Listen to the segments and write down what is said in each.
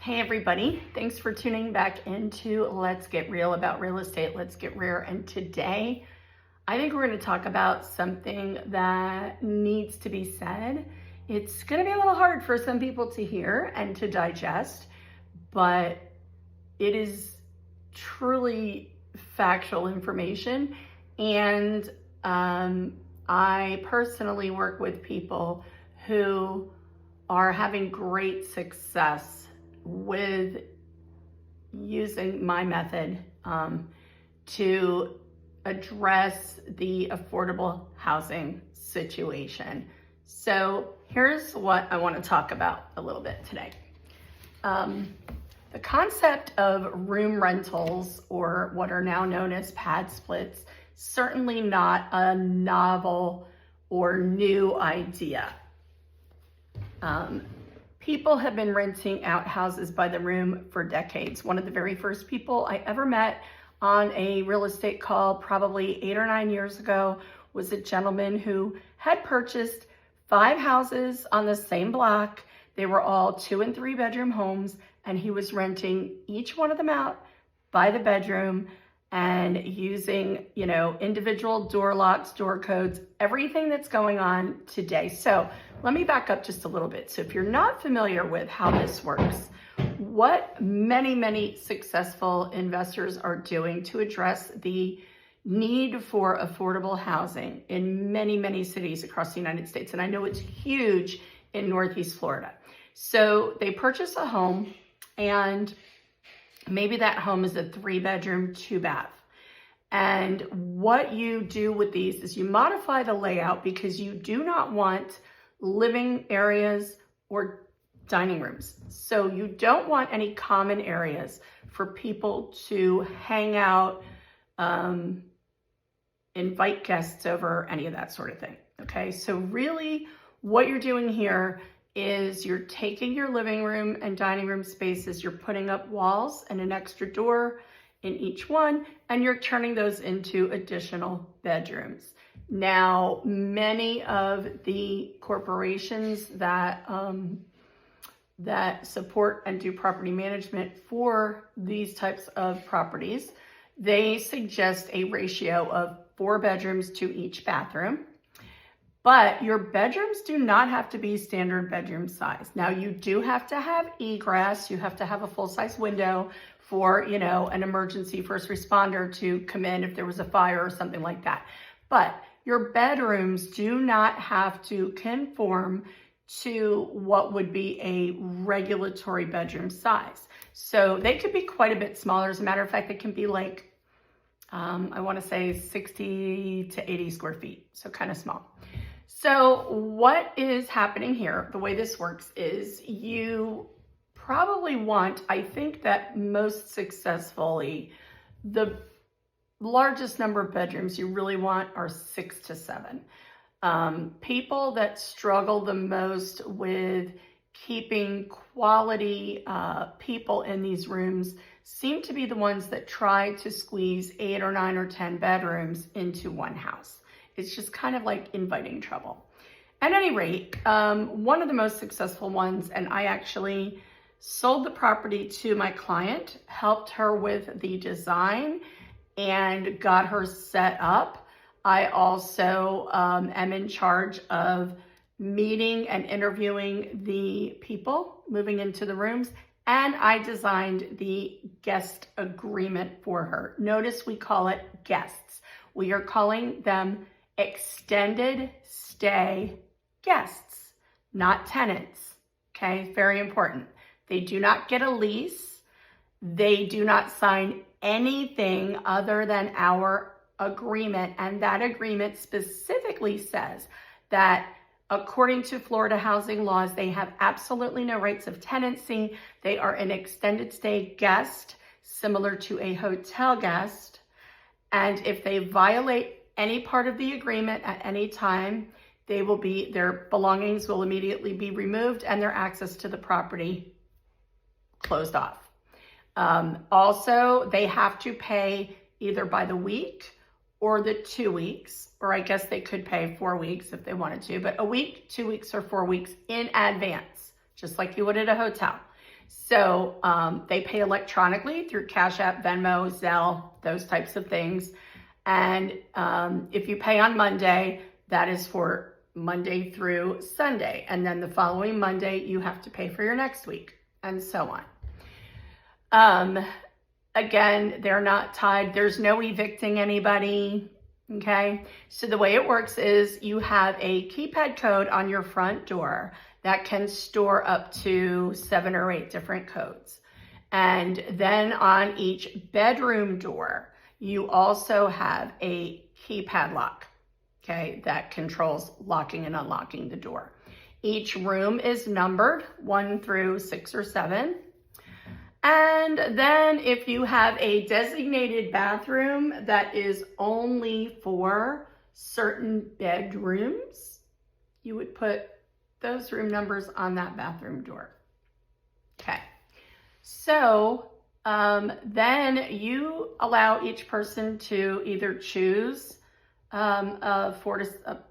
Hey everybody, thanks for tuning back into Let's Get Real about real estate. Let's get rare. And today, I think we're going to talk about something that needs to be said. It's going to be a little hard for some people to hear and to digest, but it is truly factual information. And I personally work with people who are having great success with using my method to address the affordable housing situation. So here's what I want to talk about a little bit today. The concept of room rentals, or what are now known as pad splits, certainly not a novel or new idea. People have been renting out houses by the room for decades. One of the very first people I ever met on a real estate call, probably 8 or 9 years ago, was a gentleman who had purchased 5 houses on the same block. They were all 2 and 3 bedroom homes, and he was renting each one of them out by the bedroom and using, individual door locks, door codes, everything that's going on today. So let me back up just a little bit. So if you're not familiar with how this works, what many successful investors are doing to address the need for affordable housing in many cities across the United States, and I know it's huge in Northeast Florida. So they purchase a home, and maybe that home is a 3-bedroom, 2-bath. And what you do with these is you modify the layout because you do not want living areas or dining rooms. So you don't want any common areas for people to hang out, invite guests over, any of that sort of thing. Okay, so really what you're doing here is you're taking your living room and dining room spaces, you're putting up walls and an extra door in each one, and you're turning those into additional bedrooms. Now, many of the corporations that support and do property management for these types of properties, they suggest a ratio of 4 bedrooms to each bathroom. But your bedrooms do not have to be standard bedroom size. Now, you do have to have egress. You have to have a full-size window for, an emergency first responder to come in if there was a fire or something like that. But your bedrooms do not have to conform to what would be a regulatory bedroom size. So they could be quite a bit smaller. As a matter of fact, they can be like, I want to say 60 to 80 square feet. So kind of small. So what is happening here, the way this works is you probably want, I think that most successfully, the largest number of bedrooms you really want are 6 to 7. People that struggle the most with keeping quality people in these rooms seem to be the ones that try to squeeze 8 or 9 or 10 bedrooms into one house. It's just kind of like inviting trouble. At any rate, one of the most successful ones, and I actually sold the property to my client, helped her with the design, and got her set up. I also am in charge of meeting and interviewing the people moving into the rooms, and I designed the guest agreement for her. Notice we call it guests. We are calling them extended stay guests, not tenants. Okay, very important. They do not get a lease. They do not sign anything other than our agreement. And that agreement specifically says that according to Florida housing laws, they have absolutely no rights of tenancy. They are an extended stay guest, similar to a hotel guest. And if they violate any part of the agreement at any time, their belongings will immediately be removed and their access to the property closed off. Also, they have to pay either by the week or the 2 weeks, or I guess they could pay 4 weeks if they wanted to, but a week, 2 weeks, or 4 weeks in advance, just like you would at a hotel. So they pay electronically through Cash App, Venmo, Zelle, those types of things. And if you pay on Monday, that is for Monday through Sunday. And then the following Monday, you have to pay for your next week, and so on. Again, they're not tied. There's no evicting anybody. Okay. So the way it works is you have a keypad code on your front door that can store up to 7 or 8 different codes. And then on each bedroom door, you also have a keypad lock, okay, that controls locking and unlocking the door. Each room is numbered 1 through 6 or 7. And then if you have a designated bathroom that is only for certain bedrooms, you would put those room numbers on that bathroom door. Okay. So then you allow each person to either choose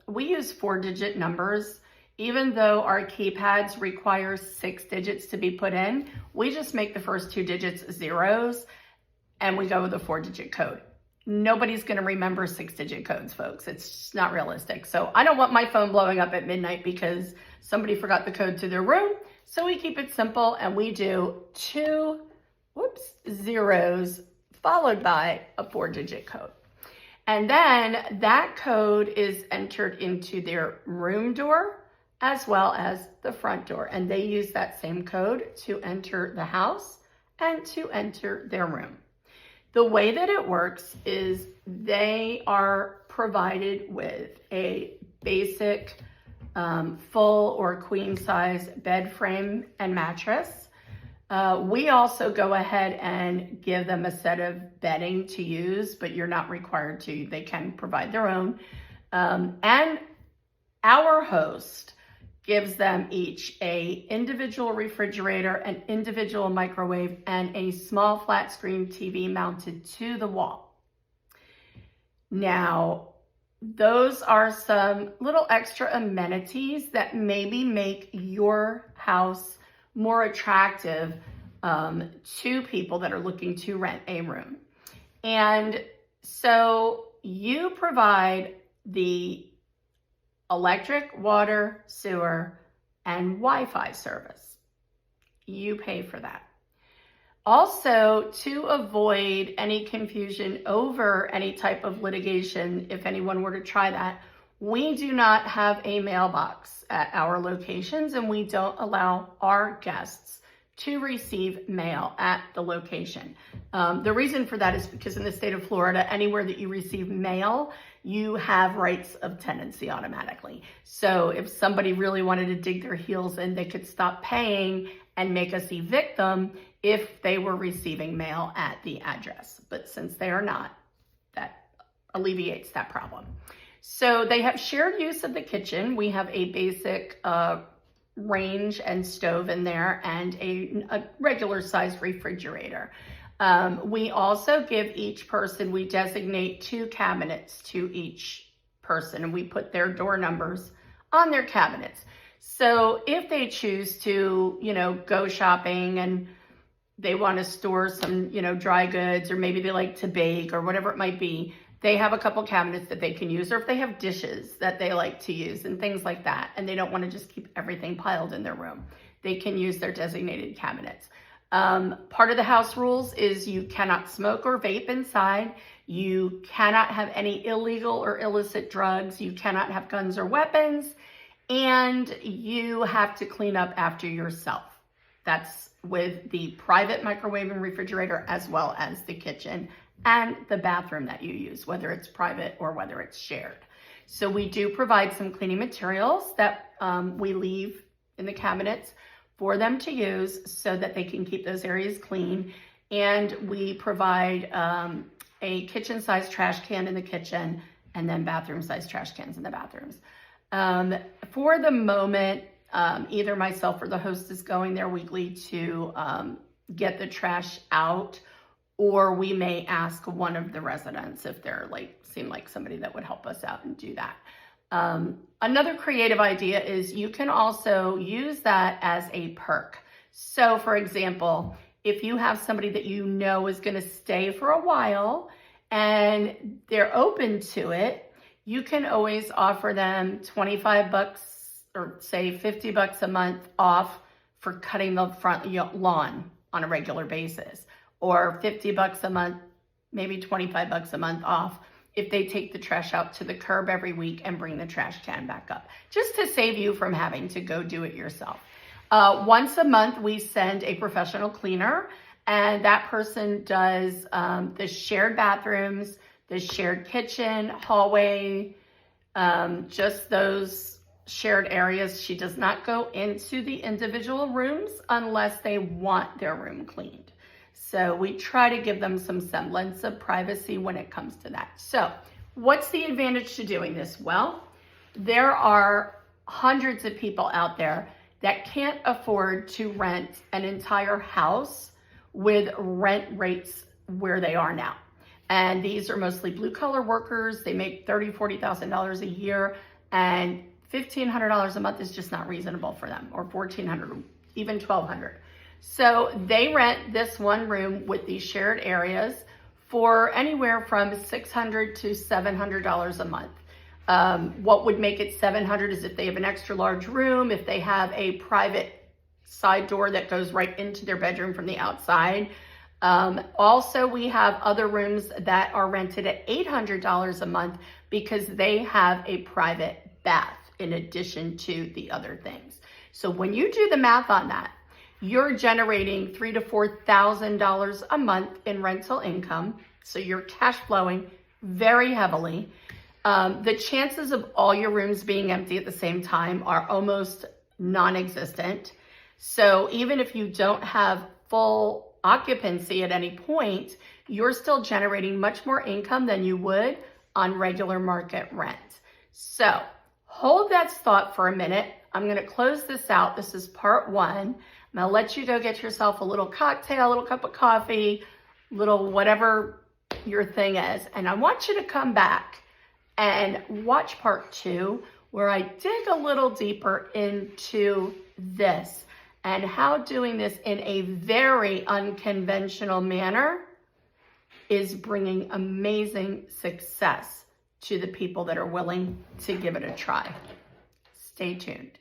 we use 4-digit numbers. Even though our keypads require 6 digits to be put in, we just make the first 2 digits zeros and we go with a 4-digit code. Nobody's gonna remember 6-digit codes, folks. It's just not realistic. So I don't want my phone blowing up at midnight because somebody forgot the code to their room. So we keep it simple and we do 2 zeros followed by a 4-digit code. And then that code is entered into their room door as well as the front door. And they use that same code to enter the house and to enter their room. The way that it works is they are provided with a basic full or queen size bed frame and mattress. We also go ahead and give them a set of bedding to use, but you're not required to. They can provide their own. And our host gives them each a individual refrigerator, an individual microwave, and a small flat screen TV mounted to the wall. Now, those are some little extra amenities that maybe make your house more attractive to people that are looking to rent a room. And so you provide the electric, water, sewer, and Wi-Fi service. You pay for that. Also, to avoid any confusion over any type of litigation, if anyone were to try that, we do not have a mailbox at our locations, and we don't allow our guests to receive mail at the location. The reason for that is because in the state of Florida, anywhere that you receive mail, you have rights of tenancy automatically. So if somebody really wanted to dig their heels in, they could stop paying and make us evict them if they were receiving mail at the address. But since they are not, that alleviates that problem. So they have shared use of the kitchen. We have a basic range and stove in there and a regular size refrigerator. We also give each person, we designate 2 cabinets to each person, and we put their door numbers on their cabinets. So if they choose to, go shopping and they want to store some, dry goods, or maybe they like to bake or whatever it might be, they have a couple cabinets that they can use, or if they have dishes that they like to use and things like that, and they don't want to just keep everything piled in their room, they can use their designated cabinets. Part of the house rules is you cannot smoke or vape inside. You cannot have any illegal or illicit drugs. You cannot have guns or weapons, and you have to clean up after yourself. That's with the private microwave and refrigerator, as well as the kitchen and the bathroom that you use, whether it's private or whether it's shared. So we do provide some cleaning materials that we leave in the cabinets for them to use so that they can keep those areas clean. And we provide a kitchen-sized trash can in the kitchen and then bathroom-sized trash cans in the bathrooms. For the moment, either myself or the host is going there weekly to get the trash out, or we may ask one of the residents if they're seem like somebody that would help us out and do that. Another creative idea is you can also use that as a perk. So for example, if you have somebody that you know is going to stay for a while and they're open to it, you can always offer them 25 bucks or say 50 bucks a month off for cutting the front lawn on a regular basis, or 50 bucks a month, maybe 25 bucks a month off if they take the trash out to the curb every week and bring the trash can back up, just to save you from having to go do it yourself. Once a month, we send a professional cleaner, and that person does the shared bathrooms, the shared kitchen, hallway, just those shared areas. She does not go into the individual rooms unless they want their room cleaned. So we try to give them some semblance of privacy when it comes to that. So what's the advantage to doing this? Well, there are hundreds of people out there that can't afford to rent an entire house with rent rates where they are now. And these are mostly blue collar workers. They make $30,000, $40,000 a year, and $1,500 a month is just not reasonable for them, or $1,400, even $1,200. So they rent this one room with these shared areas for anywhere from $600 to $700 a month. What would make it $700 is if they have an extra large room, if they have a private side door that goes right into their bedroom from the outside. Also, we have other rooms that are rented at $800 a month because they have a private bath in addition to the other things. So when you do the math on that, you're generating $3,000 to $4,000 a month in rental income. So you're cash flowing very heavily. The chances of all your rooms being empty at the same time are almost non-existent. So even if you don't have full occupancy at any point, you're still generating much more income than you would on regular market rent. So hold that thought for a minute. I'm going to close this out. This is part one. I'm going to let you go get yourself a little cocktail, a little cup of coffee, little whatever your thing is. And I want you to come back and watch part two, where I dig a little deeper into this and how doing this in a very unconventional manner is bringing amazing success to the people that are willing to give it a try. Stay tuned.